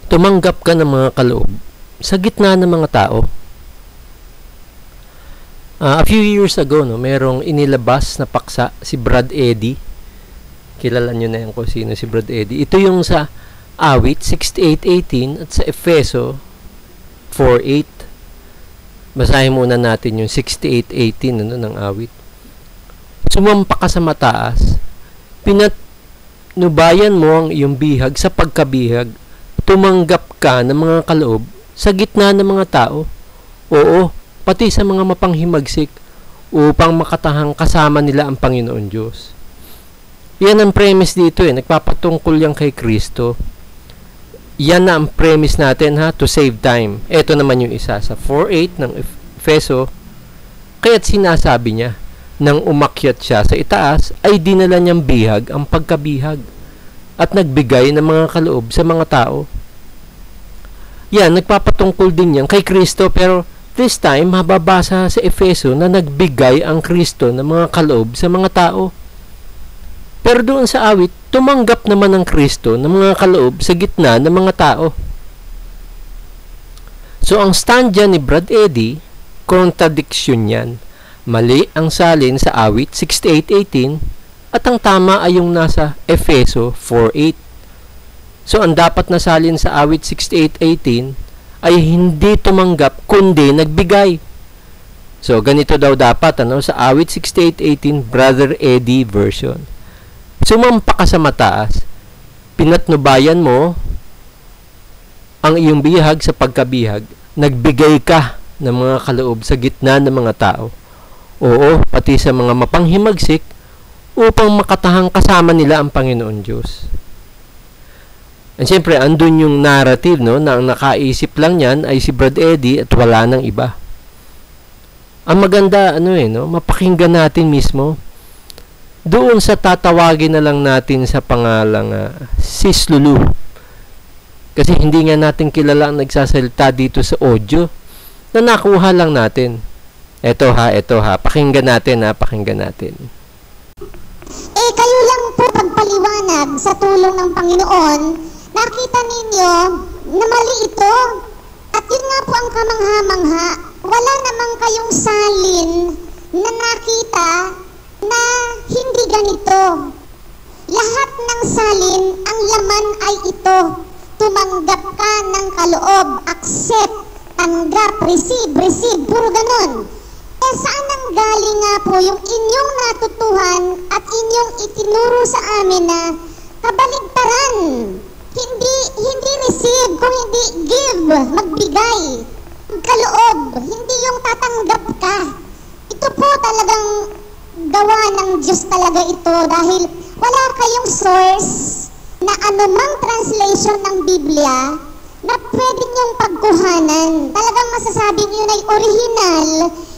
Tumanggap ka ng mga kaloob sa gitna ng mga tao. A few years ago, merong inilabas na paksa si Brad Eddy. Kilala nyo na yan kung sino si Brad Eddy. Ito yung sa Awit 68:18 at sa Efeso 4:8. Basahin muna natin yung 68:18 ng Awit. Sumampa ka sa mataas, pinatnubayan mo ang iyong bihag sa pagkabihag, tumanggap ka ng mga kaloob sa gitna ng mga tao, oo, pati sa mga mapanghimagsik, upang makatahang kasama nila ang Panginoon Diyos. Yan ang premise dito nagpapatungkol yan kay Kristo. Yan na ang premise natin to save time. Ito naman yung isa sa 4:8 ng Efeso. Kaya't sinasabi niya, nang umakyat siya sa itaas, ay dinala niyang bihag ang pagkabihag at nagbigay ng mga kaloob sa mga tao. Yan, nagpapatungkol din yan kay Kristo, pero this time, mababasa sa Efeso na nagbigay ang Kristo ng mga kaloob sa mga tao. Pero doon sa awit, tumanggap naman ang Kristo ng mga kaloob sa gitna ng mga tao. So, ang stand dyan ni Brad Eddy, contradiction yan. Mali ang salin sa awit 68:18 at ang tama ay yung nasa Efeso 4:8. So, ang dapat na salin sa awit 68:18 ay hindi tumanggap kundi nagbigay. So, ganito daw dapat sa awit 68:18 Brother Eddy version. Sumampa ka sa mataas, pinatnubayan mo ang iyong bihag sa pagkabihag, nagbigay ka ng mga kaloob sa gitna ng mga tao. Oo, pati sa mga mapanghimagsik, upang makatahang kasama nila ang Panginoon Diyos. And siyempre, andun yung narrative, na ang nakaisip lang yan ay si Brad Eddy at wala nang iba. Ang maganda, mapakinggan natin mismo, doon sa tatawagin na lang natin sa pangalang Sis Lulu. Kasi hindi nga natin kilala ang nagsasalita dito sa audio, na nakuha lang natin. Ito ha, pakinggan natin. Kayo lang po pagpaliwanag sa tulong ng Panginoon, nakita ninyo na mali ito. At yun nga po ang kamangha-mangha, wala namang kayong salin na nakita na hindi ganito. Lahat ng salin, ang laman ay ito. Tumanggap ka ng kaloob, accept, tanggap, receive, puro ganon. Saan nang galing nga po yung inyong natutuhan at inyong itinuro sa amin na kabaligtaran? Hindi receive, kung hindi give, magbigay. Kaloob, hindi yung tatanggap ka. Ito po talagang gawa ng Diyos talaga ito dahil wala kayong source na anumang translation ng Biblia na pwede niyong pagkuhanan. Talagang masasabi niyo na original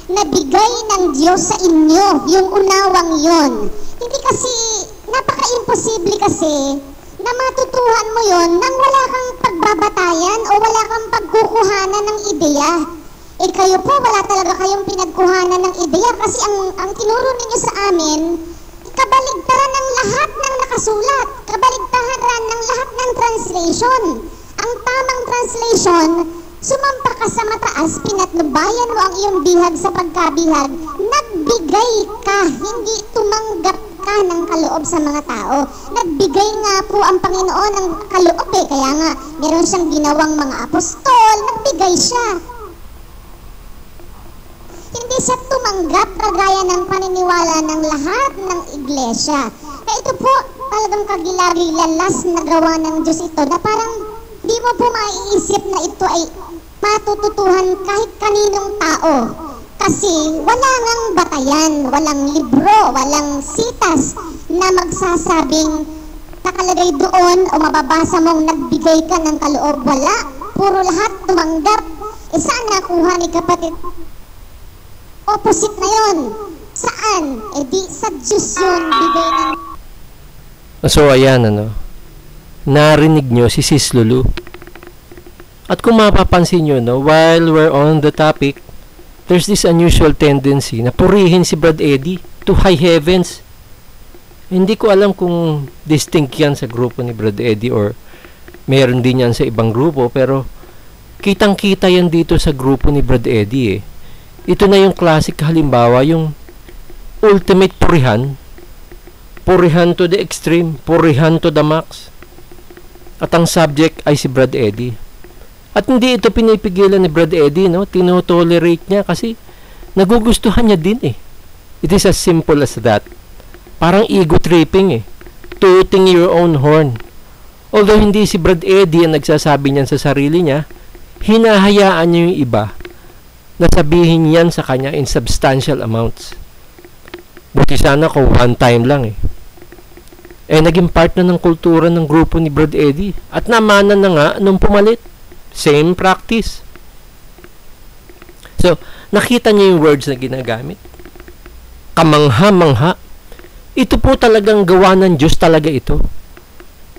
na bigay ng Diyos sa inyo, yung unawang yon. Hindi kasi, napaka-imposible kasi na matutuhan mo yon nang wala kang pagbabatayan o wala kang pagkukuhanan ng ideya. Kayo po, wala talaga kayong pinagkuhanan ng ideya kasi ang tinuro ninyo sa amin, kabaligtaran ng lahat ng nakasulat, kabaligtaran ng lahat ng translation. Ang tamang translation, sumampa ka sa mataas, pinatnubayan mo ang iyong bihag sa pagkabihag, nagbigay ka, hindi tumanggap ka ng kaloob sa mga tao. Nagbigay nga po ang Panginoon ng kaloob kaya nga meron siyang ginawang mga apostol, nagbigay siya. Hindi siya tumanggap kagaya ng paniniwala ng lahat ng iglesia. Kaya ito po talagang kagilagilalas na gawa ng Diyos ito na parang di mo po maiisip na ito ay matututuhan kahit kaninong tao. Kasi wala ngang batayan, walang libro, walang sitas na magsasabing nakalagay doon o mababasa mong nagbigay ka ng kaloob. Wala. Puro lahat tumanggap. Saan nakuha ni kapatid? Opposite na yun. Saan? Di sa Diyos yun bigay ng... So ayan narinig nyo si Sis Lulu. At kung mapapansin nyo while we're on the topic, there's this unusual tendency na purihin si Brad Eddy to high heavens. Hindi ko alam kung distinct yan sa grupo ni Brad Eddy or Meron din yan sa ibang grupo, pero kitang-kita yan dito sa grupo ni Brad Eddie eh. Ito na yung classic halimbawa, yung ultimate purihan. Purihan to the extreme, purihan to the max. At ang subject ay si Brad Eddie. At hindi ito pinipigilan ni Brad Eddie, no? Tinotolerate niya kasi nagugustuhan niya din eh. It is as simple as that. Parang ego tripping eh. Tooting your own horn. Although hindi si Brad Eddie ang nagsasabi niyan sa sarili niya, hinahayaan niya yung iba na sabihin yan sa kanya in substantial amounts. Buti sana kung one time lang eh. Naging part na ng kultura ng grupo ni Brad Eddie. At namana na nga nung pumalit. Same practice. So, nakita niyo yung words na ginagamit. Kamangha-mangha. Ito po talagang gawa ng Diyos talaga ito.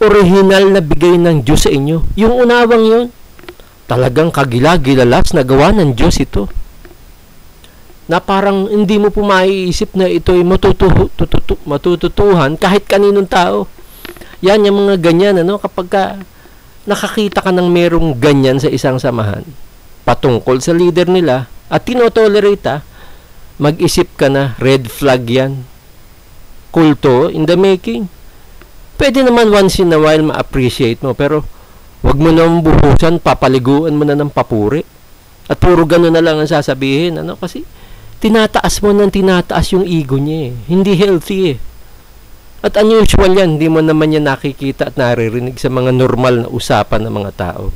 Original na bigay ng Diyos sa inyo. Yung unawang yun, talagang kagila-gilalas na gawa ng Diyos ito. Na parang hindi mo po maiisip na ito ay matututuhan kahit kaninong tao. Yan yung mga ganyan, ano, kapag nakakita ka ng merong ganyan sa isang samahan, patungkol sa leader nila, at tinotolerate, mag-isip ka na, red flag yan. Kulto in the making. Pwede naman once in a while ma-appreciate mo, pero wag mo nang buhusan, papaliguan mo na ng papuri. At puro gano'n na lang ang sasabihin, ano, kasi tinataas mo ng tinataas yung ego niya eh. Hindi healthy eh. At unusual yan, hindi mo naman yan nakikita at naririnig sa mga normal na usapan ng mga tao.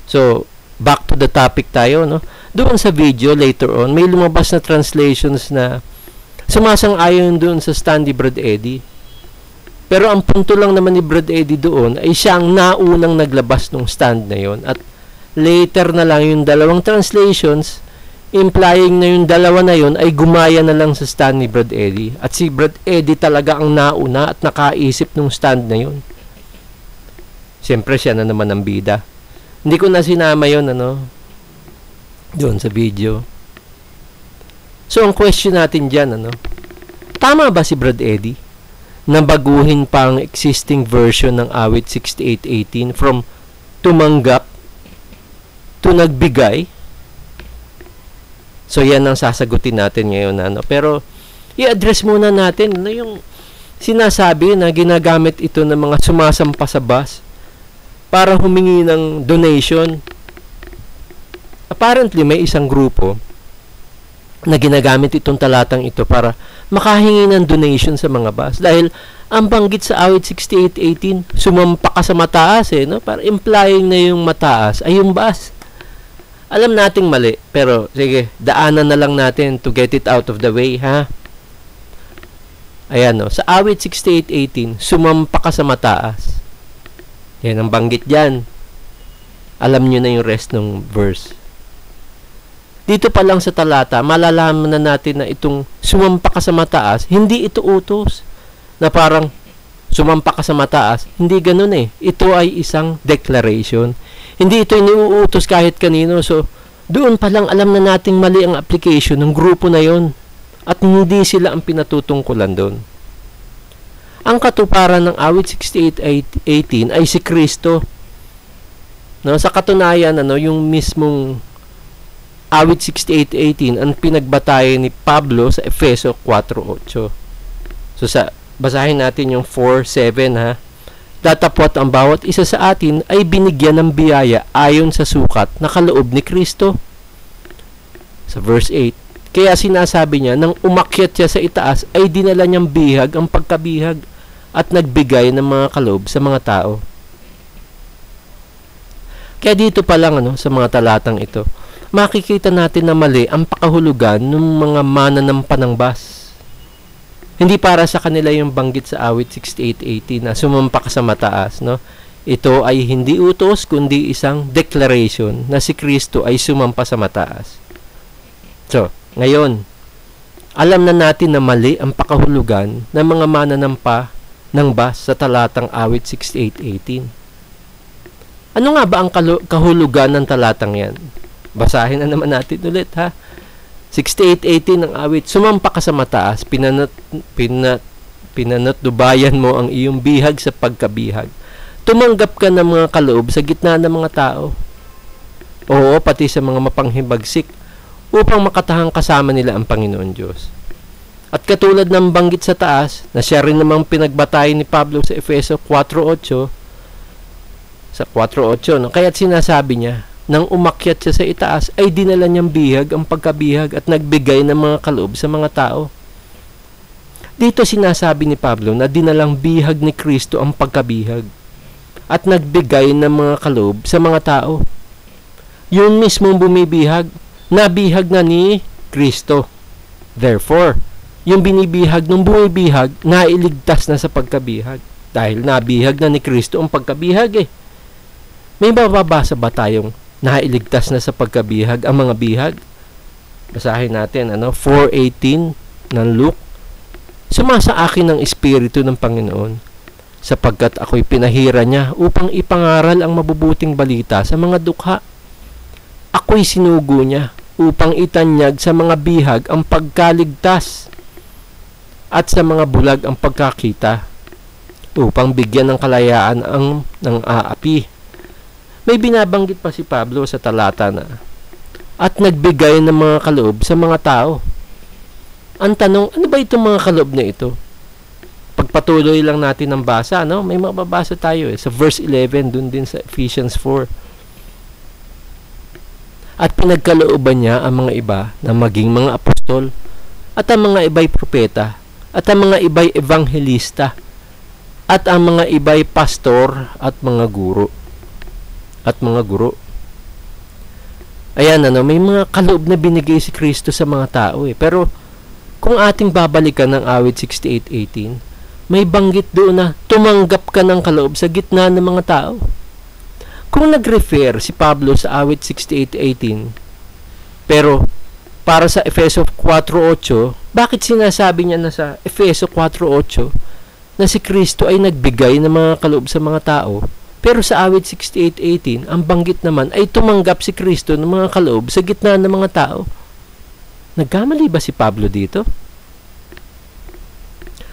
So, back to the topic tayo, no? Doon sa video, later on, may lumabas na translations na sumasang-ayon doon sa stand ni Brad Eddie. Pero ang punto lang naman ni Brad Eddie doon ay siyang naunang naglabas ng stand na yon. At later na lang yung dalawang translations implying na yung dalawa na yon ay gumaya na lang sa stand ni Brad Eddie. At si Brad Eddie talaga ang nauna at nakaisip ng stand na yon. Siyempre siya na naman ang bida. Hindi ko na sinama yon, ano, doon sa video. So ang question natin dyan, ano, tama ba si Brad Eddie na baguhin pa ang existing version ng awit 6818 from tumanggap to nagbigay? So yan ang sasagutin natin ngayon, ano. Pero i-address muna natin, ano, yung sinasabi na ginagamit ito ng mga sumasampa sa bus para humingi ng donation. Apparently may isang grupo na ginagamit itong talatang ito para makahingi ng donation sa mga bus. Dahil ang banggit sa awit 6818, sumampa ka sa mataas eh, no? Para implying na yung mataas ay yung bus. Alam nating mali, pero sige, daanan na lang natin to get it out of the way, ha? Ayan, no? Sa awit 6818, sumampa ka sa mataas. Yan ang banggit dyan. Alam nyo na yung rest ng verse. Dito pa lang sa talata, malalaman na natin na itong sumampa ka sa mataas, hindi ito utos. Na parang sumampa ka sa mataas, hindi ganun eh. Ito ay isang declaration. Hindi ito iniuutos kahit kanino. So, doon pa lang alam na nating mali ang application ng grupo na yon. At hindi sila ang pinatutungkulan doon. Ang katuparan ng awit 6818 ay si Kristo. No, sa katunayan, ano, yung mismong awit 6818 ang pinagbatayan ni Pablo sa Efeso 4:8. So basahin natin yung 4:7, ha. Datapwat ang bawat isa sa atin ay binigyan ng biyaya ayon sa sukat na kaloob ni Kristo. Sa verse 8, kaya sinasabi niya, nang umakyat siya sa itaas ay dinala niyang bihag ang pagkabihag at nagbigay ng mga kaloob sa mga tao. Kaya dito pa lang, ano, sa mga talatang ito, makikita natin na mali ang pakahulugan ng mga mananampa ng bus. Hindi para sa kanila yung banggit sa awit 6818 na sumampa ka sa mataas, no? Ito ay hindi utos kundi isang declaration na si Kristo ay sumampa sa mataas. So, ngayon, alam na natin na mali ang pakahulugan ng mga mananampa ng bus sa talatang awit 6818. Ano nga ba ang kahulugan ng talatang yan? Basahin na naman natin ulit, ha. 6818 ng awit, sumampa ka sa mataas, pinanatnubayan mo ang iyong bihag sa pagkabihag. tumanggap ka ng mga kaloob sa gitna ng mga tao. Oo, pati sa mga mapanghibagsik upang makatahang kasama nila ang Panginoon Diyos. At katulad ng banggit sa taas, na siya rin namang pinagbatayan ni Pablo sa Efeso 4:8, sa 4:8, no? Kaya't sinasabi niya, nang umakyat siya sa itaas, ay dinala niyang bihag ang pagkabihag at nagbigay ng mga kaloob sa mga tao. Dito sinasabi ni Pablo na dinalang bihag ni Kristo ang pagkabihag at nagbigay ng mga kaloob sa mga tao. Yun mismong bumibihag, nabihag na ni Kristo. Therefore, yung binibihag ng bumibihag, nailigtas na sa pagkabihag. Dahil nabihag na ni Kristo ang pagkabihag eh. May mababasa ba tayong nailigtas na sa pagkabihag ang mga bihag? Basahin natin, 4:18 ng Luke. Sumasa akin ang Espiritu ng Panginoon, sapagkat ako'y pinahira niya upang ipangaral ang mabubuting balita sa mga dukha. Ako'y sinugo niya upang itanyag sa mga bihag ang pagkaligtas at sa mga bulag ang pagkakita, upang bigyan ng kalayaan ang ng aapi. May binabanggit pa si Pablo sa talata na, at nagbigay ng mga kaloob sa mga tao. Ang tanong, ano ba itong mga kaloob na ito? Pagpatuloy lang natin ang basa, may mababasa tayo sa verse 11, dun din sa Ephesians 4. At pinagkalooban niya ang mga iba na maging mga apostol, at ang mga iba'y propeta, at ang mga iba'y ebanghelista, at ang mga iba'y pastor at mga guro. Ayan, may mga kaloob na binigay si Kristo sa mga tao eh. Pero kung ating babalikan ng awit 68:18, may banggit doon na tumanggap ka ng kaloob sa gitna ng mga tao. Kung nag-refer si Pablo sa awit 68:18, pero para sa Efeso 4:8, bakit sinasabi niya na sa Efeso 4:8 na si Kristo ay nagbigay ng mga kaloob sa mga tao? Pero sa awit 68:18, ang banggit naman ay tumanggap si Kristo ng mga kaloob sa gitna ng mga tao. Nagkamali ba si Pablo dito?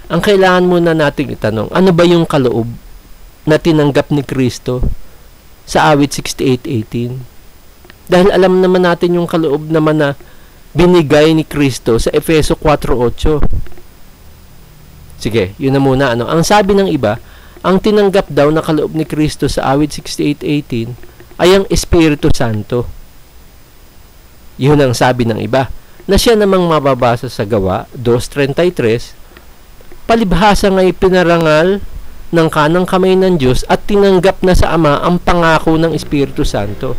Ang kailangan muna nating itanong, ano ba yung kaloob na tinanggap ni Kristo sa awit 68:18? Dahil alam naman natin yung kaloob naman na binigay ni Kristo sa Efeso 4:8. Sige, yun na muna. Ang sabi ng iba, ang tinanggap daw na kaloob ni Kristo sa awit 68:18 ay ang Espiritu Santo. Yun ang sabi ng iba, na siya namang mababasa sa Gawa 2:33, palibhasa nga'y pinarangal ng kanang kamay ng Diyos at tinanggap na sa Ama ang pangako ng Espiritu Santo.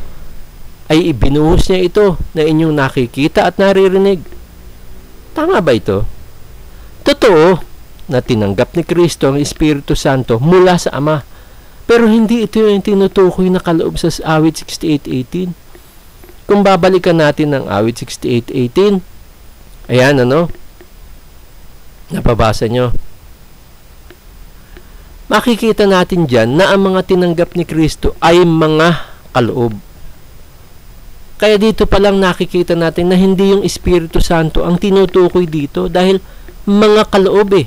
Ay ibinuhos niya ito na inyong nakikita at naririnig. Tama ba ito? Totoo na tinanggap ni Kristo ang Espiritu Santo mula sa Ama. Pero hindi ito yung tinutukoy na kaloob sa awit 68:18. Kung babalikan natin ang awit 68:18, ayan, napabasa nyo. Makikita natin dyan na ang mga tinanggap ni Kristo ay mga kaloob. Kaya dito pa lang nakikita natin na hindi yung Espiritu Santo ang tinutukoy dito dahil mga kaloob eh.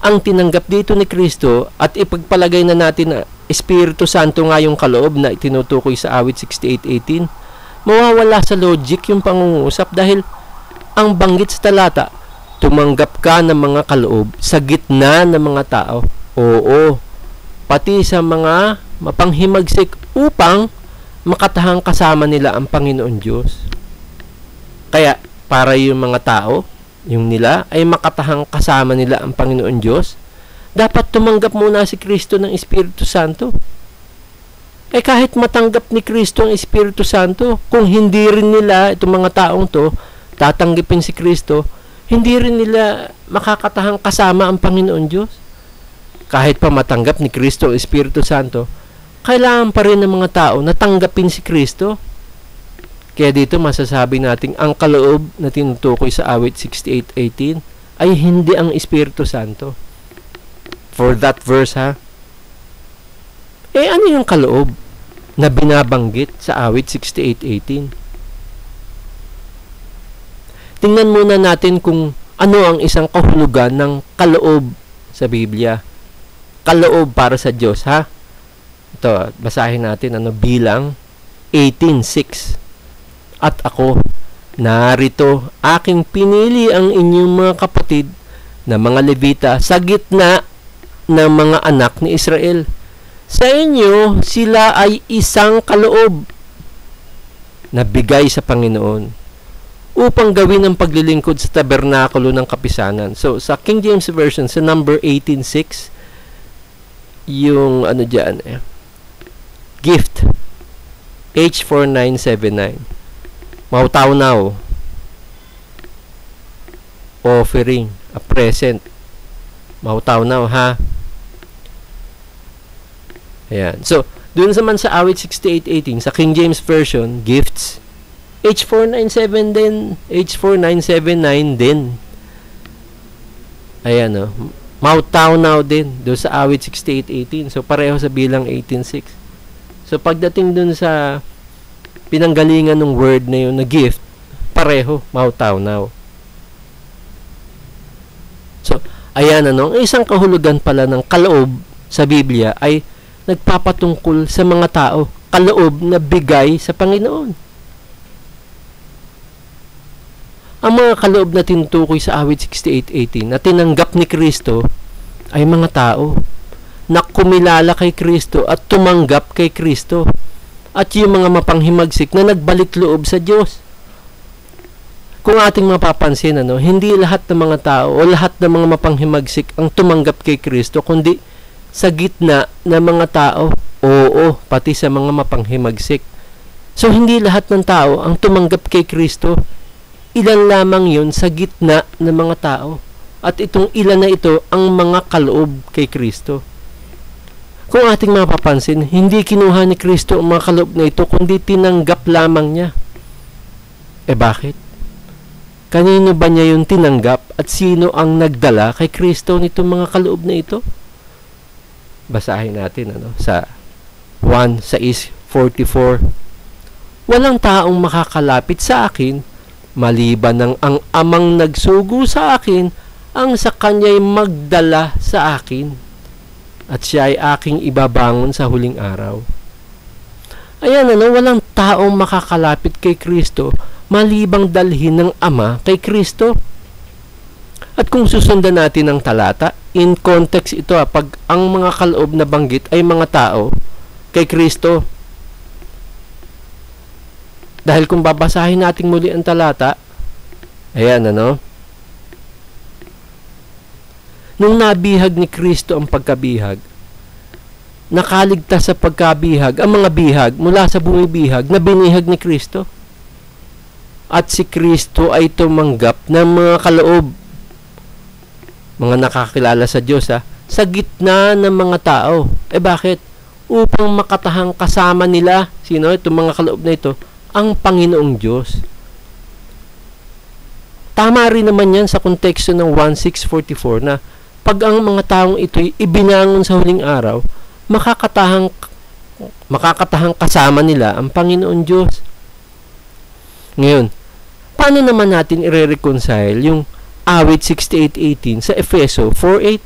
Ang tinanggap dito ni Kristo at ipagpalagay na natin na Espiritu Santo nga yung kaloob na tinutukoy sa awit 68:18, mawawala sa logic yung pangungusap dahil ang banggit sa talata, tumanggap ka ng mga kaloob sa gitna ng mga tao. Oo, pati sa mga mapanghimagsik upang makatahang kasama nila ang Panginoon Diyos. Kaya, para yung mga tao, yung nila, ay makatahang kasama nila ang Panginoon Diyos, dapat tumanggap muna si Kristo ng Espiritu Santo. Kahit matanggap ni Kristo ang Espiritu Santo, kung hindi rin nila, itong mga taong to, tatanggapin si Kristo, hindi rin nila makakatahang kasama ang Panginoon Diyos. Kahit pa matanggap ni Kristo ang Espiritu Santo, kailangan pa rin ng mga tao na tanggapin si Kristo. Kaya dito masasabi natin ang kaloob na tinutukoy sa awit 68:18 ay hindi ang Espiritu Santo. For that verse ano yung kaloob na binabanggit sa awit 68:18? Tingnan muna natin kung ano ang isang kahulugan ng kaloob sa Biblia. Kaloob para sa Diyos, Ito, basahin natin Bilang 18:6. At ako, narito, aking pinili ang inyong mga kapatid na mga Levita sa gitna ng mga anak ni Israel. Sa inyo, sila ay isang kaloob na bigay sa Panginoon upang gawin ang paglilingkod sa tabernakulo ng kapisanan. So, sa King James Version, sa number 18:6, yung dyan, gift, H4979. Mautawnaw, offering, a present. Mautawnaw, ha? Ayan. So, dun naman sa awit 68:18, sa King James Version, gifts, H497 din, H4979 din. Ayan, Mautawnaw din, doon sa awit 68:18. So, pareho sa bilang 18:6. So, pagdating dun sa pinanggalingan ng word na yun, na gift, pareho, mautawnaw. So, ayan, ang isang kahulugan pala ng kaloob sa Biblia ay nagpapatungkol sa mga tao, kaloob na bigay sa Panginoon. Ang mga kaloob na tinutukoy sa awit 68:18 na tinanggap ni Kristo ay mga tao na kumilala kay Kristo at tumanggap kay Kristo, at yung mga mapanghimagsik na nagbalik loob sa Diyos. Kung ating mapapansin, hindi lahat ng mga tao o lahat ng mga mapanghimagsik ang tumanggap kay Kristo, kundi sa gitna ng mga tao, oo, pati sa mga mapanghimagsik. So, hindi lahat ng tao ang tumanggap kay Kristo. Ilan lamang yun sa gitna ng mga tao. At itong ilan na ito ang mga kaloob kay Kristo. Kung ating mapapansin, hindi kinuha ni Kristo ang mga kaloob na ito, kundi tinanggap lamang niya. Bakit? Kanino ba niya yung tinanggap at sino ang nagdala kay Kristo nitong mga kaloob na ito? Basahin natin sa 1:44. Walang taong makakalapit sa akin maliban ng ang amang nagsugo sa akin ang sa kanya'y magdala sa akin, at siya ay aking ibabangon sa huling araw. Ayan, walang taong makakalapit kay Kristo malibang dalhin ng Ama kay Kristo. At kung susundan natin ang talata, in context ito, pag ang mga kaloob na banggit ay mga tao kay Kristo. Dahil kung babasahin natin muli ang talata, ayan, nung nabihag ni Kristo ang pagkabihag, nakaligtas sa pagkabihag ang mga bihag mula sa bumibihag na binihag ni Kristo. At si Kristo ay tumanggap ng mga kaloob, mga nakakilala sa Diyos, sa gitna ng mga tao. Bakit? Upang makatahang kasama nila, sino? Itong mga kaloob na ito, ang Panginoong Diyos. Tama rin naman yan sa konteksto ng 1:644 na pag ang mga taong ito'y ibinangon sa huling araw, makakatahang kasama nila ang Panginoon Diyos. Ngayon, paano naman natin i-reconcile yung awit 68:18 sa Efeso 4:8?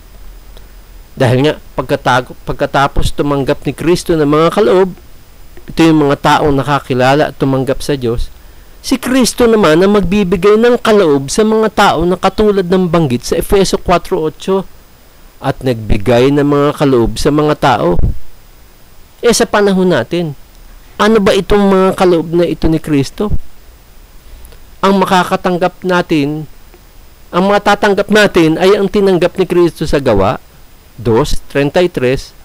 Dahil nga, pagkatapos tumanggap ni Kristo ng mga kaloob, ito yung mga taong nakakilala at tumanggap sa Diyos, si Kristo naman ang magbibigay ng kaloob sa mga tao na katulad ng banggit sa Efeso 4:8, at nagbigay ng mga kaloob sa mga tao. Sa panahon natin, ano ba itong mga kaloob na ito ni Kristo? Ang makakatanggap natin, ang matatanggap natin ay ang tinanggap ni Kristo sa Gawa 2:33,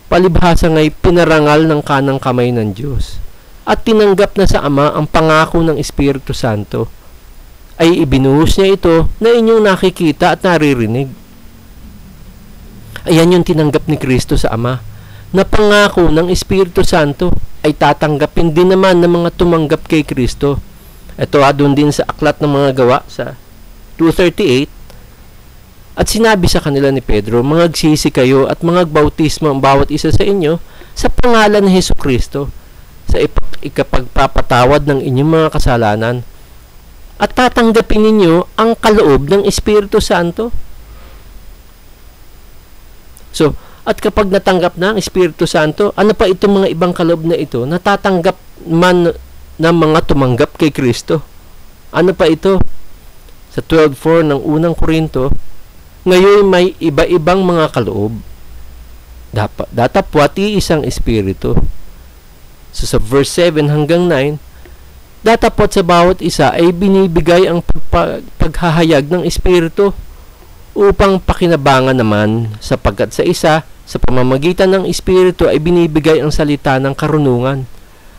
palibhasa nga'y pinarangal ng kanang kamay ng Diyos at tinanggap na sa Ama ang pangako ng Espiritu Santo, ay ibinuhos niya ito na inyong nakikita at naririnig. Ayan yung tinanggap ni Kristo sa Ama, na pangako ng Espiritu Santo ay tatanggapin din naman ng mga tumanggap kay Kristo. Ito doon din sa aklat ng mga Gawa sa 2:38, at sinabi sa kanila ni Pedro, mangagsisi kayo at mangagbautismo ang bawat isa sa inyo sa pangalan ni Hesukristo sa ikapagpapatawad ng inyong mga kasalanan, at tatanggapin ninyo ang kaloob ng Espiritu Santo. So, At kapag natanggap na ang Espiritu Santo, ano pa itong mga ibang kaloob na ito? Natatanggap man ng mga tumanggap kay Kristo. Ano pa ito? Sa 12:4 ng unang Korinto, ngayon may iba-ibang mga kaloob. Datapwat iisang Espiritu. So sa verse 7 hanggang 9, datapwat sa bawat isa ay binibigay ang paghahayag ng Espiritu upang pakinabangan naman, sapagkat sa isa, sa pamamagitan ng Espiritu ay binibigay ang salita ng karunungan,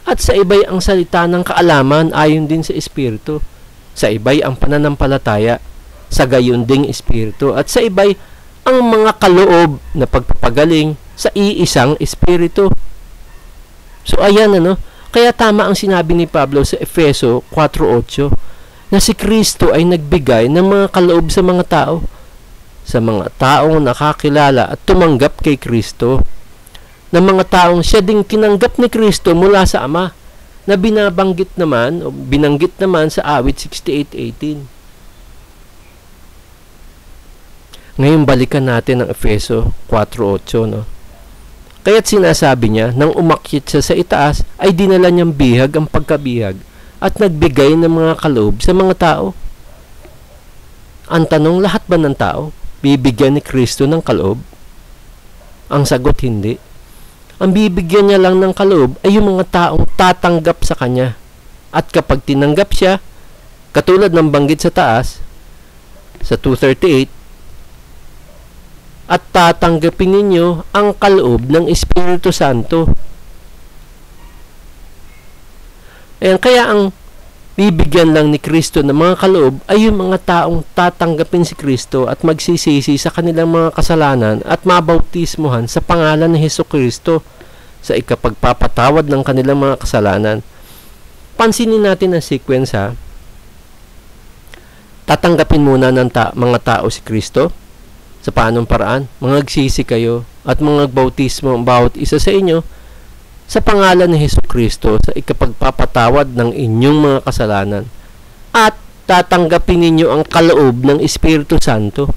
at sa iba'y ang salita ng kaalaman ayon din sa Espiritu, sa iba'y ang pananampalataya, sa gayon ding Espiritu, at sa iba'y ang mga kaloob na pagpapagaling sa iisang Espiritu. So ayan, kaya tama ang sinabi ni Pablo sa Efeso 4:8 na si Kristo ay nagbigay ng mga kaloob sa mga tao, sa mga taong nakakilala at tumanggap kay Kristo, ng mga taong siya ding tinanggap ni Kristo mula sa Ama, na binanggit naman sa awit 68:18. Ngayon balikan natin ang Efeso 4:8, Kaya't sinasabi niya, nang umakyat siya sa itaas, ay dinala niyang bihag ang pagkabihag at nagbigay ng mga kaloob sa mga tao. Ang tanong, lahat ba ng tao bibigyan ni Kristo ng kaloob? Ang sagot, hindi. Ang bibigyan niya lang ng kaloob ay yung mga taong tatanggap sa Kanya. At kapag tinanggap siya, katulad ng banggit sa taas, sa 2:38, at tatanggapin ninyo ang kaloob ng Espiritu Santo. Ayan, kaya ang bibigyan lang ni Kristo ng mga kaloob ay yung mga taong tatanggapin si Kristo at magsisisi sa kanilang mga kasalanan at mabautismuhan sa pangalan ni Hesukristo sa ikapagpapatawad ng kanilang mga kasalanan. Pansinin natin ang sequence, ha. Tatanggapin muna ng mga tao si Kristo. Sa paanong paraan? Mangagsisi kayo at mangagbautismo ang bawat isa sa inyo sa pangalan ni Hesukristo sa ikapagpapatawad ng inyong mga kasalanan, at tatanggapin ninyo ang kaloob ng Espiritu Santo.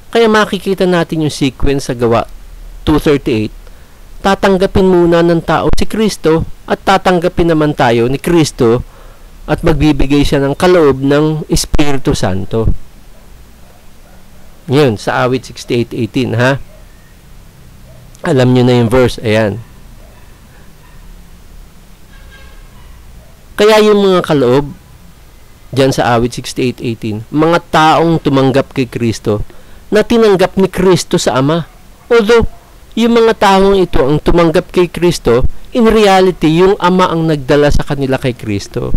Kaya makikita natin yung sequence sa Gawa 2:38. Tatanggapin muna ng tao si Kristo at tatanggapin naman tayo ni Kristo at magbibigay siya ng kaloob ng Espiritu Santo. Ngayon, sa awit 68:18, ha? Alam nyo na yung verse. Ayan. Kaya yung mga kaloob, dyan sa awit 68:18, mga taong tumanggap kay Kristo, na tinanggap ni Kristo sa Ama. Although, yung mga taong ito ang tumanggap kay Kristo, in reality, yung Ama ang nagdala sa kanila kay Kristo.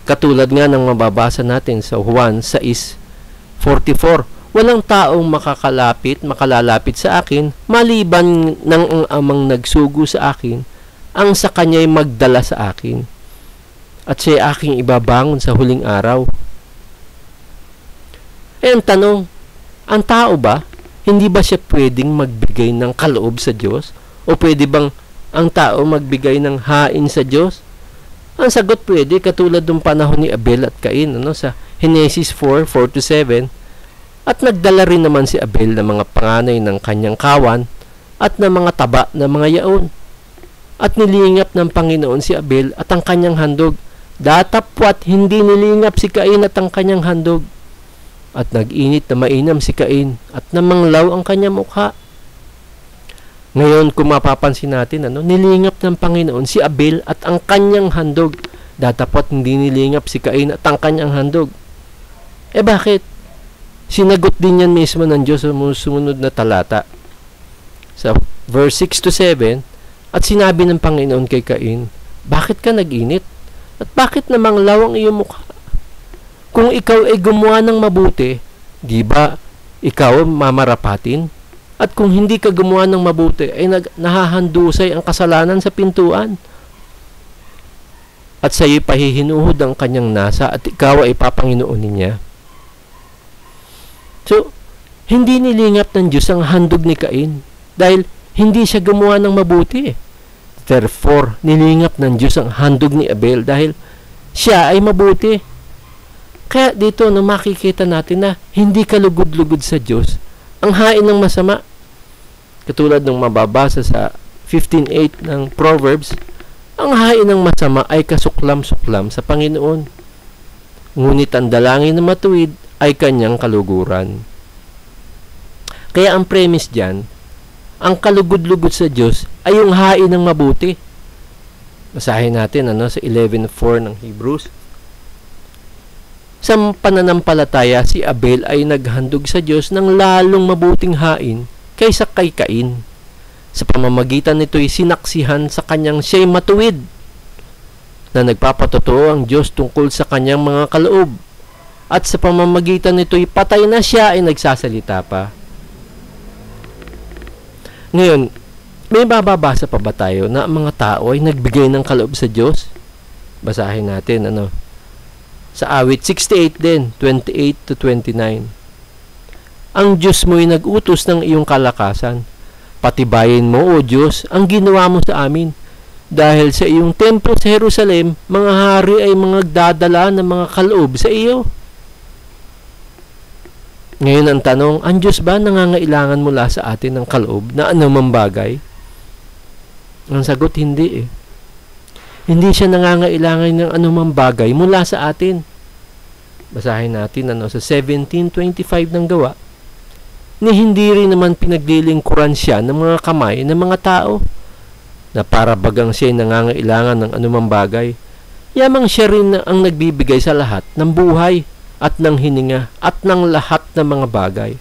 Katulad nga ng mababasa natin sa Juan 6:44, walang taong makalalapit sa akin, maliban ng ang Amang nagsugo sa akin, ang sa kanya'y magdala sa akin. At siya aking ibabangon sa huling araw. Ang tanong, ang tao ba, hindi ba siya pwedeng magbigay ng kaloob sa Diyos? O pwede bang ang tao magbigay ng hain sa Diyos? Ang sagot, pwede, katulad ng panahon ni Abel at Cain, sa Genesis 4:4-7. At nagdala rin naman si Abel ng mga panganay ng kanyang kawan at ng mga taba ng mga yaon. At nilingap ng Panginoon si Abel at ang kanyang handog. Datapwat hindi nilingap si Cain at ang kanyang handog. At nag-init na mainam si Cain at namanglaw ang kanyang mukha. Ngayon, kung mapapansin natin, nilingap ng Panginoon si Abel at ang kanyang handog. Datapwat hindi nilingap si Cain at ang kanyang handog. Bakit? Sinagot din yan mismo ng Diyos sa sumunod na talata. Sa verse 6-7, at sinabi ng Panginoon kay Cain, bakit ka nag-init? At bakit namanglaw ang iyong mukha? Kung ikaw ay gumawa ng mabuti, di ba ikaw mamarapatin? At kung hindi ka gumawa ng mabuti, ay nahahandusay ang kasalanan sa pintuan. At sa iyo pahihinuhod ang kanyang nasa at ikaw ay papanginoonin niya. So, hindi nilingap ng Diyos ang handog ni Cain dahil hindi siya gumawa ng mabuti. Therefore, nilingap ng Diyos ang handog ni Abel dahil siya ay mabuti. Kaya dito, makikita natin na hindi kalugod-lugod sa Diyos ang hain ng masama. Katulad ng mababasa sa 15:8 ng Proverbs, ang hain ng masama ay kasuklam-suklam sa Panginoon, ngunit ang dalangin na matuwid ay kanyang kaluguran. Kaya ang premise dyan, ang kalugod-lugod sa Diyos ay yung hain ng mabuti. Basahin natin sa 11:4 ng Hebrews. Sa pananampalataya, si Abel ay naghandog sa Diyos ng lalong mabuting hain kaysa kay Cain. Sa pamamagitan nito'y sinaksihan sa kanyang siya'y matuwid, na nagpapatotoo ang Diyos tungkol sa kanyang mga kaloob, at sa pamamagitan nito'y patay na siya ay nagsasalita pa. Ngayon, may bababasa pa ba tayo na ang mga tao ay nagbigay ng kaloob sa Diyos? Basahin natin sa awit 68 din, 28 to 29. Ang Diyos mo'y nag-utos ng iyong kalakasan. Patibayin mo, O Diyos, ang ginawa mo sa amin. Dahil sa iyong templo sa Jerusalem, mga hari ay mga dadala ng mga kaloob sa iyo. Ngayon ang tanong, ang Diyos ba nangangailangan mula sa atin ng kaloob na anumang bagay? Ang sagot, hindi Hindi siya nangangailangan ng anumang bagay mula sa atin. Basahin natin sa 17:25 ng Gawa. Ni hindi rin naman pinaglilingkuran siya ng mga kamay ng mga tao, na para bagang siya nangangailangan ng anumang bagay. Yamang siya rin ang nagbibigay sa lahat ng buhay at ng hininga at ng lahat ng mga bagay.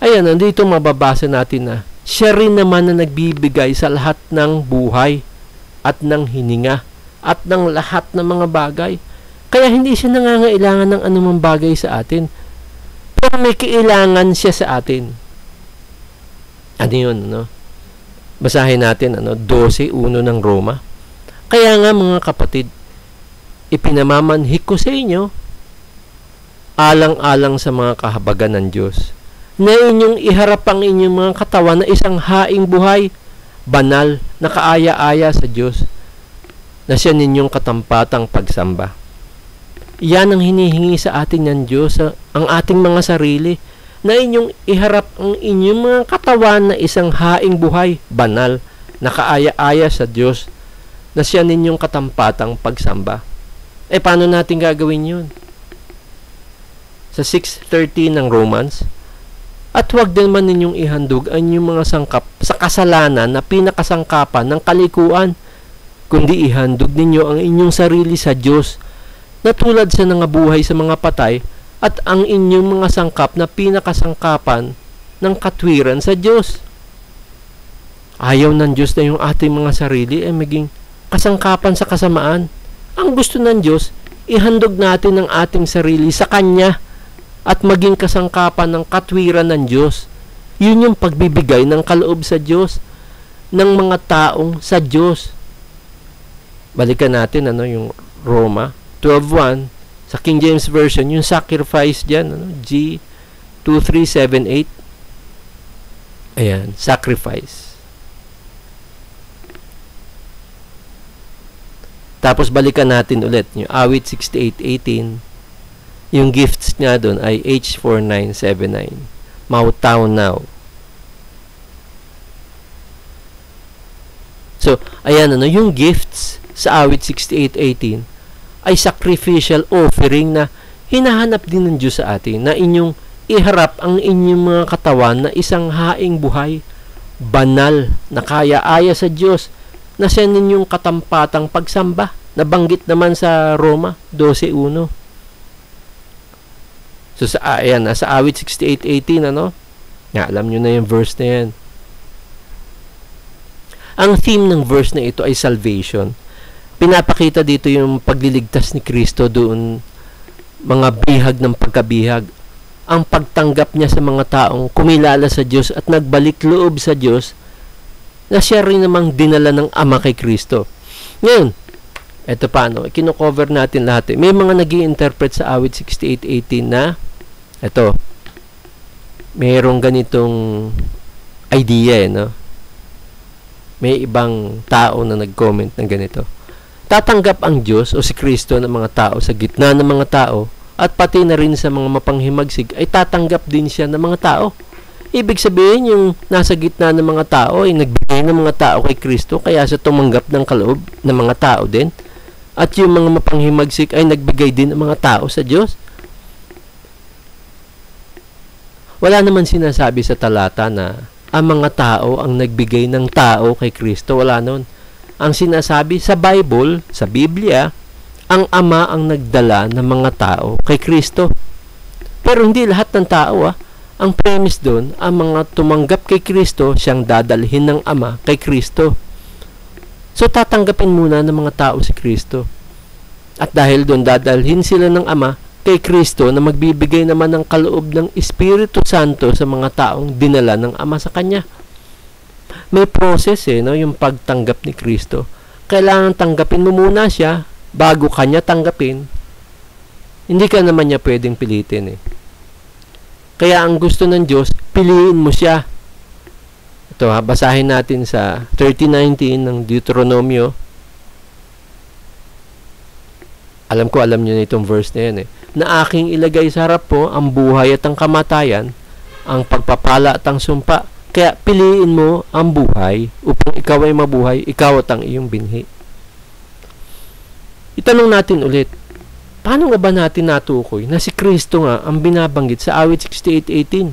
Ayan, nandito mababasa natin na siya rin naman na nagbibigay sa lahat ng buhay at ng hininga at ng lahat ng mga bagay. Kaya hindi siya nangangailangan ng anumang bagay sa atin. Pero may kailangan siya sa atin. Ano yun, Basahin natin, 12:1 ng Roma. Kaya nga mga kapatid, ipinamamanhik ko sa inyo, alang-alang sa mga kahabagan ng Diyos, na inyong iharap ang inyong mga katawan na isang haing buhay, banal, na kaaya-aya sa Diyos, na siya ninyong katampatang pagsamba. Yan ang hinihingi sa atin ng Diyos, ang ating mga sarili, na inyong iharap ang inyong mga katawan na isang haing buhay, banal, na kaaya-aya sa Diyos, na siya ninyong katampatang pagsamba. Paano natin gagawin yun? Sa 6:13 ng Romans, at huwag din man ninyong ihandog ang inyong mga sangkap sa kasalanan na pinakasangkapan ng kalikuan, kundi ihandog ninyo ang inyong sarili sa Diyos, na tulad sa nangabuhay sa mga patay, at ang inyong mga sangkap na pinakasangkapan ng katwiran sa Diyos. Ayaw ng Diyos na yung ating mga sarili ay maging kasangkapan sa kasamaan. Ang gusto ng Diyos, ihandog natin ang ating sarili sa Kanya at maging kasangkapan ng katwiran ng Diyos. Yun yung pagbibigay ng kaloob sa Diyos, ng mga taong sa Diyos. Balikan natin yung Roma 12:1. Sa King James Version, yung sacrifice dyan, G2378. Ayan, sacrifice. Tapos balikan natin ulit, yung awit 68:18. Yung gifts nga doon ay H4979. Mautown now. So, ayan, yung gifts sa awit 68:18 ay sacrificial offering na hinahanap din ng Diyos sa atin, na inyong iharap ang inyong mga katawan na isang haing buhay, banal, na kaya-aya sa Diyos, na siya ninyong katampatang pagsamba. Nabanggit naman sa Roma 12:1. So sa awit 68:18, alam nyo na yung verse na yan. Ang theme ng verse na ito ay salvation. Pinapakita dito yung pagliligtas ni Kristo doon, mga bihag ng pagkabihag, ang pagtanggap niya sa mga taong kumilala sa Diyos at nagbalik loob sa Diyos, na siya rin namang dinala ng Ama kay Kristo. Ngayon, eto pa, kino-cover natin lahat. May mga nag-i-interpret sa awit 68:18 na, mayroong ganitong idea, May ibang tao na nag-comment ng ganito. Tatanggap ang Diyos o si Kristo ng mga tao sa gitna ng mga tao, at pati na rin sa mga mapanghimagsik ay tatanggap din siya ng mga tao. Ibig sabihin, yung nasa gitna ng mga tao ay nagbigay ng mga tao kay Kristo, kaya siya tumanggap ng kaloob ng mga tao din. At yung mga mapanghimagsik ay nagbigay din ng mga tao sa Diyos. Wala naman sinasabi sa talata na ang mga tao ang nagbigay ng tao kay Kristo. Wala nun. Ang sinasabi sa Bible, sa Biblia, ang Ama ang nagdala ng mga tao kay Kristo. Pero hindi lahat ng tao. Ang premise doon, ang mga tumanggap kay Kristo, siyang dadalhin ng Ama kay Kristo. So tatanggapin muna ng mga tao si Kristo. At dahil doon dadalhin sila ng Ama kay Kristo na magbibigay naman ng kaloob ng Espiritu Santo sa mga taong dinala ng Ama sa Kanya. May process no, yung pagtanggap ni Kristo. Kailangan tanggapin mo muna siya bago Kanya tanggapin. Hindi ka naman niya pwedeng pilitin Kaya ang gusto ng Diyos, piliin mo siya. Ito basahin natin sa 30:19 ng Deuteronomio. Alam niyo na itong verse na yan Na aking ilagay sa harap mo ang buhay at ang kamatayan, ang pagpapala at ang sumpa. Kaya piliin mo ang buhay upang ikaw ay mabuhay, ikaw at ang iyong binhi. Itanong natin ulit, paano nga ba natin natukoy na si Kristo nga ang binabanggit sa awit 68:18?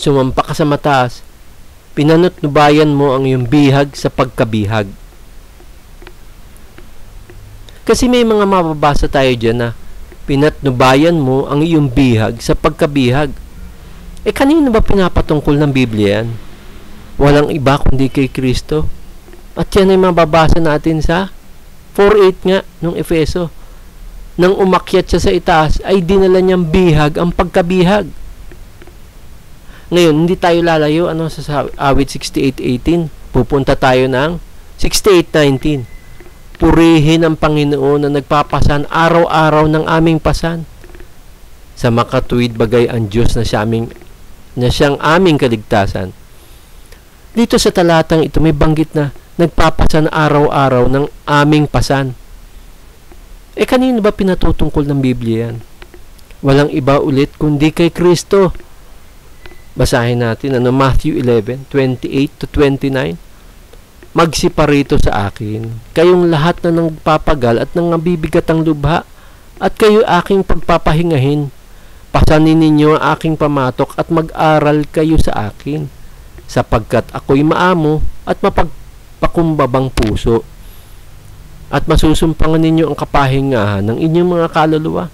Sumampa ka sa mataas, pinanutnubayan mo ang iyong bihag sa pagkabihag. Kasi may mga mababasa tayo dyan na pinatnubayan mo ang iyong bihag sa pagkabihag. Kanino ba pinapatungkol ng Biblia yan? Walang iba kundi kay Kristo. At yan ay mababasa natin sa 4:8 nga nung Efeso. Nang umakyat siya sa itaas, ay dinala niyang bihag ang pagkabihag. Ngayon, hindi tayo lalayo sa awit 68:18. Pupunta tayo ng 68:19. Purihin ang Panginoon na nagpapasan araw-araw ng aming pasan. Sa makatuwid bagay ang Diyos na siyang aming kaligtasan. Dito sa talatang ito may banggit na nagpapasan araw-araw ng aming pasan. Kanino ba pinatutungkol ng Biblia yan? Walang iba ulit kundi kay Kristo. Basahin natin Matthew 11:28-29. Magsiparito sa akin, kayong lahat na nagpapagal at nangabibigat ang lubha, at kayo aking pagpapahingahin. Pasanin ninyo ang aking pamatok at mag-aral kayo sa akin, sapagkat ako'y maamo at mapagpakumbabang puso, at masusumpangan ninyo ang kapahingahan ng inyong mga kaluluwa.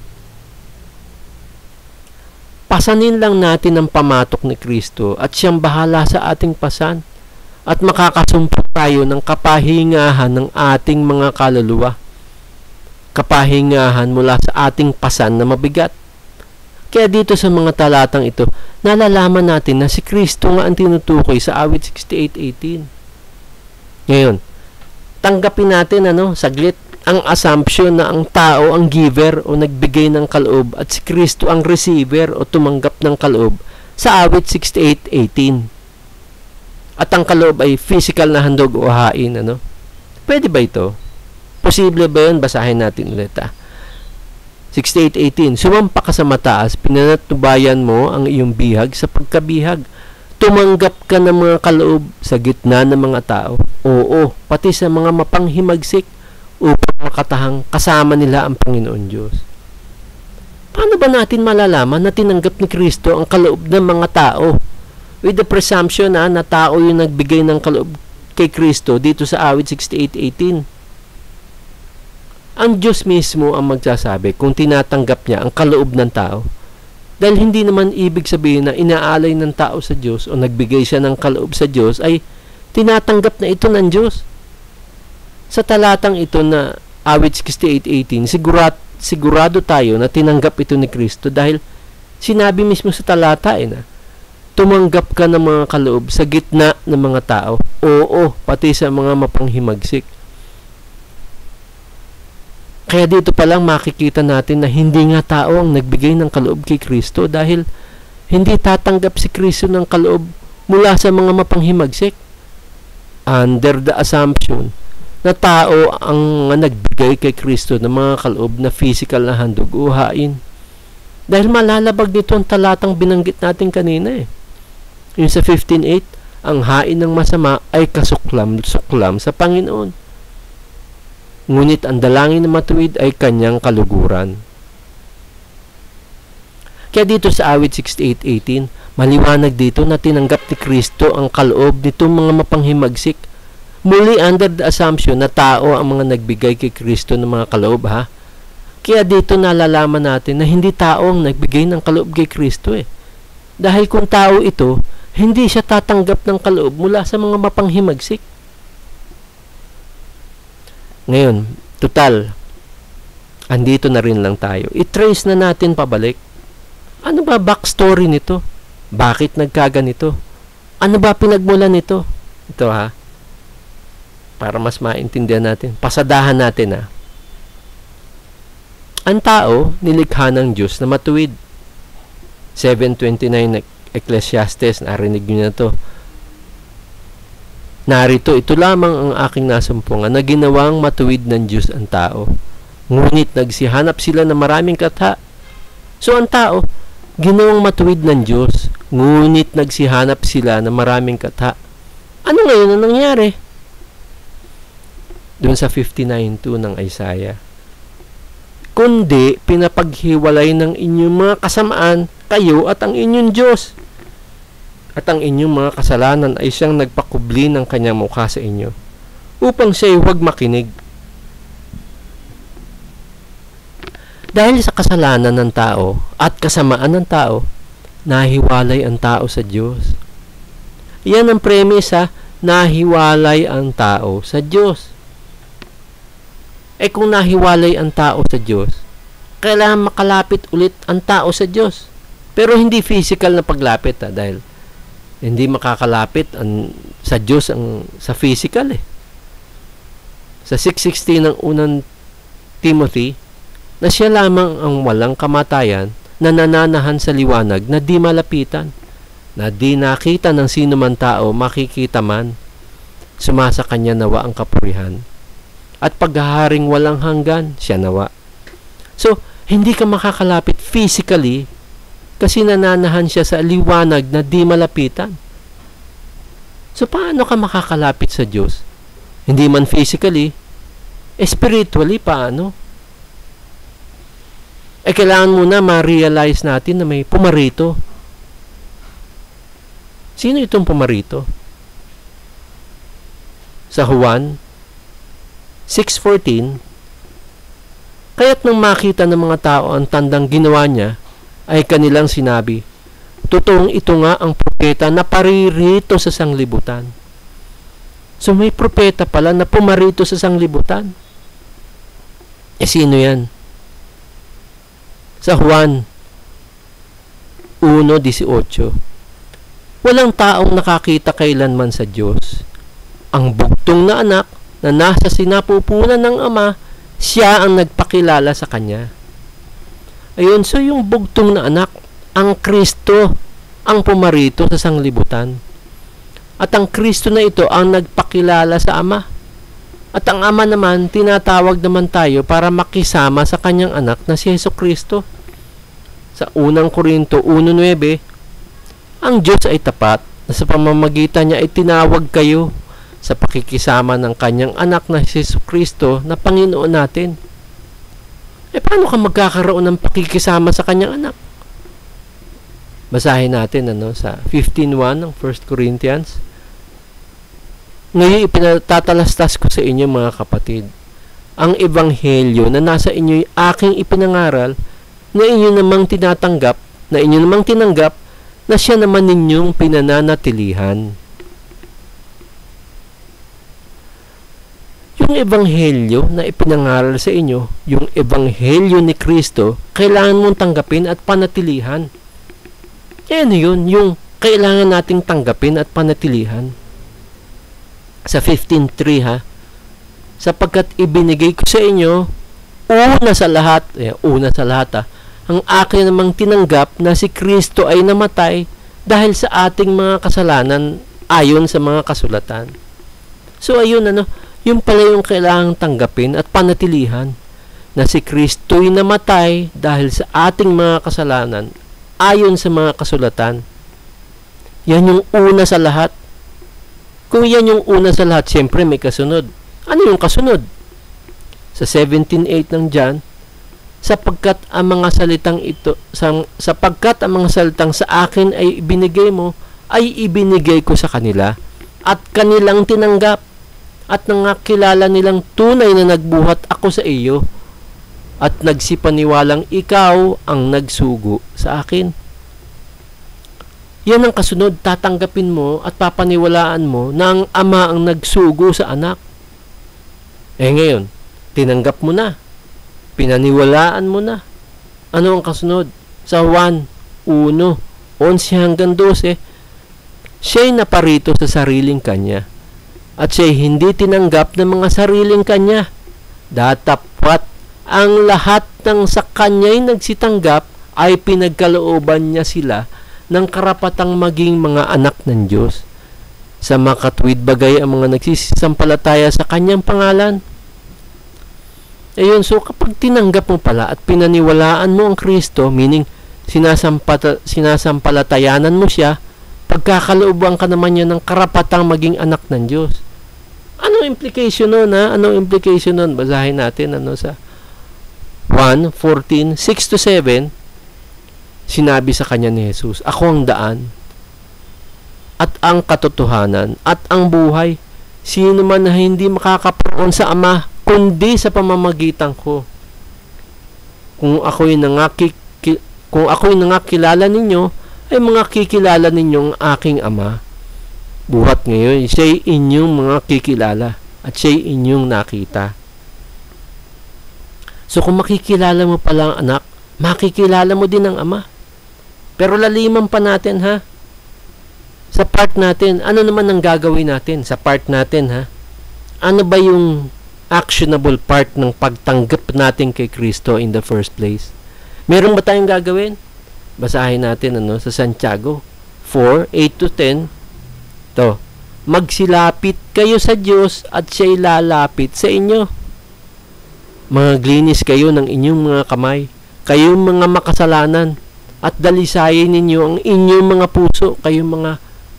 Pasanin lang natin ang pamatok ni Kristo at siyang bahala sa ating pasan, at makakasumpa tayo ng kapahingahan ng ating mga kaluluwa. Kapahingahan mula sa ating pasan na mabigat. Kaya dito sa mga talatang ito, nalalaman natin na si Kristo nga ang tinutukoy sa awit 68:18. Ngayon, tanggapin natin saglit ang assumption na ang tao ang giver o nagbigay ng kaloob at si Kristo ang receiver o tumanggap ng kaloob sa awit 68:18. At ang kaloob ay physical na handog o hain. Pwede ba ito? Posible ba yun? Basahin natin ulit. 68:18. Sumampa ka sa mataas, pinanatnubayan mo ang iyong bihag sa pagkabihag. Tumanggap ka ng mga kaloob sa gitna ng mga tao. Oo, pati sa mga mapanghimagsik upang makatahang kasama nila ang Panginoon Diyos. Paano ba natin malalaman na tinanggap ni Kristo ang kaloob ng mga tao? With the presumption na tao yung nagbigay ng kaloob kay Kristo dito sa awit 68:18. Ang Diyos mismo ang magsasabi kung tinatanggap niya ang kaloob ng tao. Dahil hindi naman ibig sabihin na inaalay ng tao sa Diyos o nagbigay siya ng kaloob sa Diyos ay tinatanggap na ito ng Diyos. Sa talatang ito na awit 68:18, sigurado tayo na tinanggap ito ni Kristo dahil sinabi mismo sa talata na tumanggap ka ng mga kaloob sa gitna ng mga tao. Oo, pati sa mga mapanghimagsik. Kaya dito pa lang makikita natin na hindi nga tao ang nagbigay ng kaloob kay Kristo dahil hindi tatanggap si Kristo ng kaloob mula sa mga mapanghimagsik. Under the assumption na tao ang nagbigay kay Kristo ng mga kaloob na physical na handog o hain. Dahil malalabag nito ang talatang binanggit natin kanina eh. Yung sa 15:8, ang hain ng masama ay kasuklam-suklam sa Panginoon. Ngunit ang dalangin ng matuwid ay kanyang kaluguran. Kaya dito sa awit 68:18, maliwanag dito na tinanggap ni Kristo ang kaloob nitong mga mapanghimagsik. Muli under the assumption na tao ang mga nagbigay kay Kristo ng mga kaloob, ha? Kaya dito nalalaman natin na hindi tao ang nagbigay ng kaloob kay Kristo eh. Dahil kung tao ito, hindi siya tatanggap ng kaloob mula sa mga mapanghimagsik. Ngayon, total, andito na rin lang tayo. I-trace na natin pabalik. Ano ba backstory nito? Bakit nagkaganito? Ano ba pinagmulan nito? Ito ha. Para mas maintindihan natin. Pasadahan natin ha. Ang tao, nilikha ng Diyos na matuwid. 7:29 Ecclesiastes, narinig nyo na to. Narito, ito lamang ang aking nasumpungan na ginawang matuwid ng Diyos ang tao. Ngunit nagsihanap sila ng maraming katha. So ang tao, ginawang matuwid ng Diyos, ngunit nagsihanap sila ng maraming katha. Ano ngayon ang nangyari? Doon sa 59:2 ng Isaiah. Kundi pinapaghiwalay ng inyong mga kasamaan kayo at ang inyong Diyos. At ang inyong mga kasalanan ay siyang nagpakubli ng kanyang mukha sa inyo upang siya'y huwag makinig. Dahil sa kasalanan ng tao at kasamaan ng tao, nahiwalay ang tao sa Diyos. Yan ang premise, nahiwalay ang tao sa Diyos. Kung nahiwalay ang tao sa Diyos, kailangan makalapit ulit ang tao sa Diyos. Pero hindi physical na paglapit dahil hindi makakalapit sa Diyos sa physical eh. Sa 6:16 ng unang Timothy, na siya lamang ang walang kamatayan na nananahan sa liwanag na di malapitan, na di nakita ng sino man tao, makikita man, sumasa kanya nawa ang kapurihan. At paghaharing walang hanggan, siya nawa. So, hindi ka makakalapit physically kasi nananahan siya sa liwanag na di malapitan. So, paano ka makakalapit sa Diyos? Hindi man physically, spiritually, paano? Kailangan muna ma-realize natin na may pumarito. Sino itong pumarito? Sa Juan 6:14, kaya't nang makita ng mga tao ang tandang ginawa niya, ay kanilang sinabi, totoong ito nga ang propeta na paririto sa sanglibutan. So may propeta pala na pumarito sa sanglibutan. Sino yan? Sa Juan 1:18, walang taong nakakita kailanman sa Diyos. Ang bugtong na anak na nasa sinapupunan ng Ama, siya ang nagpakilala sa Kanya. Ayun, so yung bugtong na anak, ang Kristo, ang pumarito sa sanglibutan. At ang Kristo na ito ang nagpakilala sa Ama. At ang Ama naman, tinatawag naman tayo para makisama sa Kanyang anak na si Jesucristo. Sa unang Korinto 1:9, ang Diyos ay tapat na sa pamamagitan niya ay tinawag kayo sa pakikisama ng Kanyang anak na si Jesucristo na Panginoon natin. Paano ka magkakaroon ng pakikisama sa Kanyang anak? Basahin natin sa 15:1 ng 1 Corinthians. Ngayon ipinatatalastas ko sa inyo mga kapatid, ang ebanghelyo na nasa inyo'y aking ipinangaral, na inyo namang tinanggap na siya naman ninyong pinananatilihan. Yung ebanghelyo na ipinangaral sa inyo, yung ebanghelyo ni Kristo, kailangan mong tanggapin at panatilihan. Yun, yung kailangan nating tanggapin at panatilihan. Sa 15:3 sapagkat ibinigay ko sa inyo una sa lahat, ang akin namang tinanggap na si Kristo ay namatay dahil sa ating mga kasalanan ayon sa mga kasulatan. So ayun, yung pala yung kailangang tanggapin at panatilihan. na si Kristo'y namatay dahil sa ating mga kasalanan ayon sa mga kasulatan. Yan yung una sa lahat. Kung yan yung una sa lahat, siyempre may kasunod. Ano yung kasunod? Sa 17:8 ng John, sapagkat ang mga salitang sa akin ay ibinigay mo, ay ibinigay ko sa kanila, at kanilang tinanggap, at nangakilala nilang tunay na nagbuhat ako sa iyo, at nagsipaniwalang ikaw ang nagsugo sa akin. Yan ang kasunod, tatanggapin mo at papaniwalaan mo na ang Ama ang nagsugo sa anak. Ngayon, tinanggap mo na, pinaniwalaan mo na. Ano ang kasunod? Sa 1:11 hanggang 12, siya'y naparito sa sariling kanya, at siya'y hindi tinanggap ng mga sariling kanya. Datapwat ang lahat ng sa kanya'y nagsitanggap ay pinagkalooban niya sila ng karapatang maging mga anak ng Diyos. Sa makatwid bagay ang mga nagsisisampalataya sa kanyang pangalan. Ayun, so kapag tinanggap mo pala at pinaniwalaan mo ang Kristo, meaning sinasampalatayanan mo siya, pagkakalooban ka naman niya ng karapatang maging anak ng Diyos. Anong implication nun, ha? Anong implication nun? Basahin natin sa 1:14, 6-7. Sinabi sa kanya ni Jesus, ako ang daan, at ang katotohanan, at ang buhay. Sino man na hindi makakaparoon sa Ama, kundi sa pamamagitan ko. Kung ako'y nangakilala ninyo, ay mga kikilala ninyong aking Ama. Buhat ngayon, siya'y inyong mga kikilala, at siya'y inyong nakita. So kung makikilala mo pala ang anak, makikilala mo din ang Ama. Pero laliman pa natin, ha? Sa part natin, ano naman ang gagawin natin sa part natin, ha? Ano ba yung actionable part ng pagtanggap natin kay Kristo in the first place? Meron ba tayong gagawin? Basahin natin sa Santiago 4:8-10. To, magsilapit kayo sa Diyos at siya'y lalapit sa inyo. Maglinis kayo ng inyong mga kamay, kayong mga makasalanan, at dalisayin ninyo ang inyong mga puso, kayong mga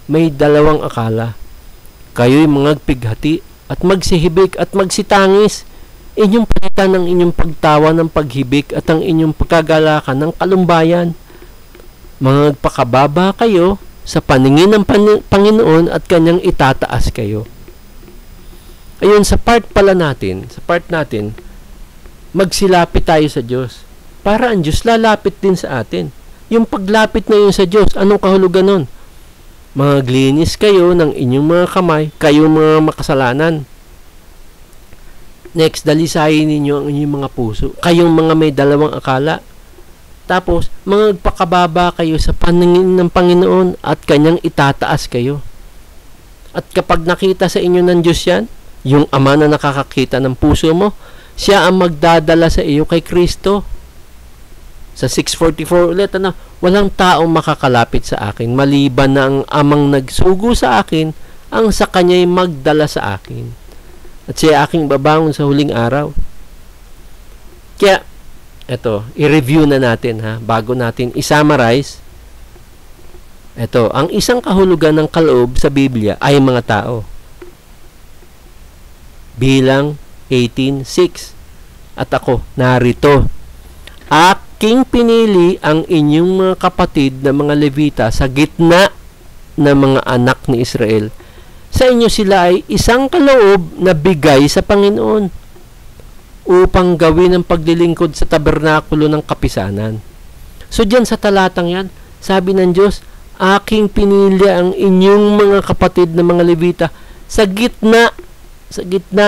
may dalawang akala. Kayo'y magpighati at magsihibik at magsitangis. Inyong palitan ng inyong pagtawa ng paghibik at ang inyong pagkagalakan ng kalumbayan. Magpakababa kayo sa paningin ng Panginoon at kanyang itataas kayo. Ayun, sa part natin, magsilapit tayo sa Diyos. Para ang Diyos lalapit din sa atin. Yung paglapit na yun sa Diyos, anong kahulugan nun? Maglinis kayo ng inyong mga kamay, kayong mga makasalanan. Next, dalisayin ninyo ang inyong mga puso, kayong mga may dalawang akala. Tapos, magpakababa kayo sa paningin ng Panginoon at kanyang itataas kayo. At kapag nakita sa inyo ng Diyos yan, yung Ama na nakakakita ng puso mo, siya ang magdadala sa iyo kay Kristo. Sa 6:44 ulit, walang taong makakalapit sa akin, maliban na ang Amang nagsugo sa akin, ang sa kanya'y magdala sa akin. At siya aking babangon sa huling araw. Kaya, eto, i-review na natin, ha, bago natin i-summarize. Eto, ang isang kahulugan ng kaloob sa Biblia ay mga tao. Bilang 18:6. At ako, narito. Aking pinili ang inyong mga kapatid na mga Levita sa gitna ng mga anak ni Israel. Sa inyo sila ay isang kaloob na bigay sa Panginoon upang gawin ang paglilingkod sa tabernakulo ng kapisanan. So dyan sa talatang yan, sabi ng Diyos, aking pinili ang inyong mga kapatid na mga Levita sa gitna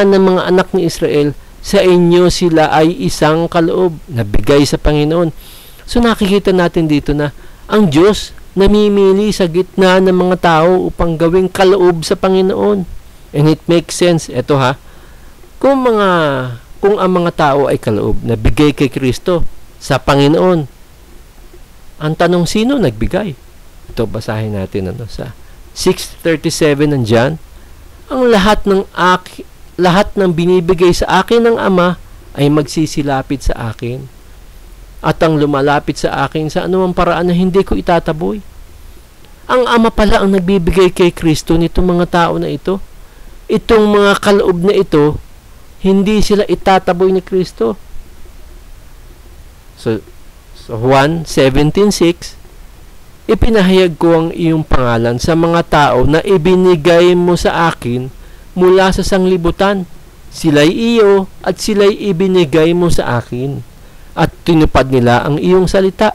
ng mga anak ni Israel. Sa inyo sila ay isang kaloob na bigay sa Panginoon. So nakikita natin dito na ang Diyos namimili sa gitna ng mga tao upang gawing kaloob sa Panginoon. And it makes sense. Ito, ha, kung ang mga tao ay kaloob na bigay kay Kristo sa Panginoon, ang tanong, sino nagbigay? Ito, basahin natin sa 6:37 ng John. Ang lahat ng binibigay sa akin ng Ama ay magsisilapit sa akin. At ang lumalapit sa akin sa anumang paraan na hindi ko itataboy. Ang Ama pala ang nagbibigay kay Kristo nitong mga tao na ito. Itong mga kaloob na ito, hindi sila itataboy ni Kristo. So Juan 17:6, ipinahayag ko ang iyong pangalan sa mga tao na ibinigay mo sa akin mula sa sanglibutan. Sila'y iyo at sila'y ibinigay mo sa akin. At tinupad nila ang iyong salita.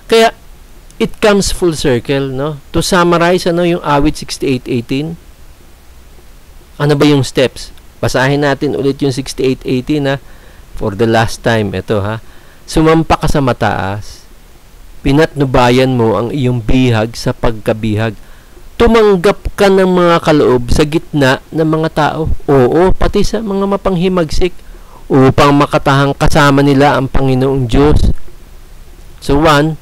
Kaya, it comes full circle, no? To summarize, yung awit 68:18. Ano ba yung steps? Basahin natin ulit yung 68:18, ha? For the last time, ito, ha? Sumampa ka sa mataas, pinatnubayan mo ang iyong bihag sa pagkabihag, tumanggap ka ng mga kaloob sa gitna ng mga tao, oo, pati sa mga mapanghimagsik, upang makatahang kasama nila ang Panginoong Diyos. So, 1,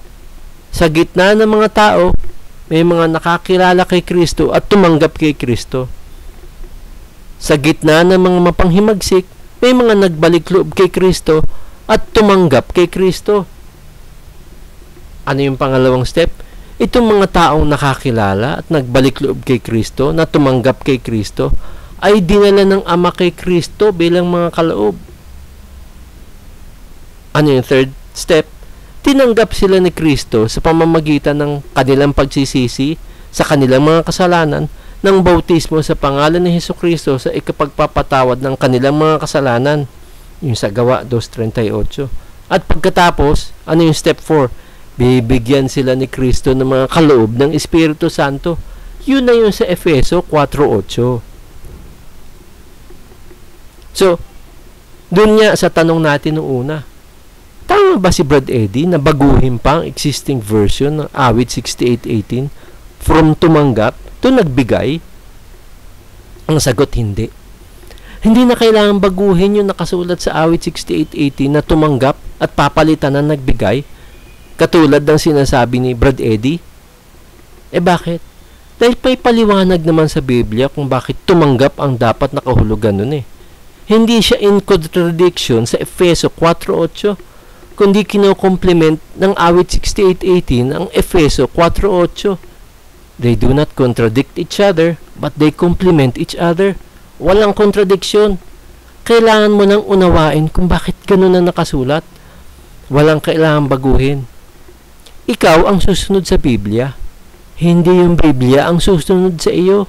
sa gitna ng mga tao, may mga nakakilala kay Kristo at tumanggap kay Kristo. Sa gitna ng mga mapanghimagsik, may mga nagbalik loob kay Kristo at tumanggap kay Kristo. Ano yung pangalawang step? Itong mga taong nakakilala at nagbalik loob kay Kristo, na tumanggap kay Kristo, ay dinala ng Ama kay Kristo bilang mga kaloob. Ano yung third step? Tinanggap sila ni Kristo sa pamamagitan ng kanilang pagsisisi sa kanilang mga kasalanan, ng bautismo sa pangalan ni Hesukristo sa ikapagpapatawad ng kanilang mga kasalanan. Yung sa Gawa 2:38. At pagkatapos, ano yung step 4? Bibigyan sila ni Kristo ng mga kaloob ng Espiritu Santo. Yun na yun sa Efeso 4:8. So, dun nga sa tanong natin noong una, tama ba si Brad Eddie na baguhin pa ang existing version ng awit 68:18 from tumanggap to nagbigay? Ang sagot, hindi. Hindi na kailangan baguhin yung nakasulat sa awit 68:18 na tumanggap at papalitan na nagbigay, katulad ng sinasabi ni Brad Eddie. Bakit? Dahil may paliwanag naman sa Biblia kung bakit tumanggap ang dapat nakahulugan nun eh. Hindi siya in contradiction sa Efeso 4:8, kundi kino-complement ng awit 68:18 ang Efeso 4:8. They do not contradict each other, but they complement each other. Walang kontradiksyon. Kailangan mo nang unawain kung bakit ganun na nakasulat. Walang kailangan baguhin. Ikaw ang susunod sa Biblia. Hindi yung Biblia ang susunod sa iyo.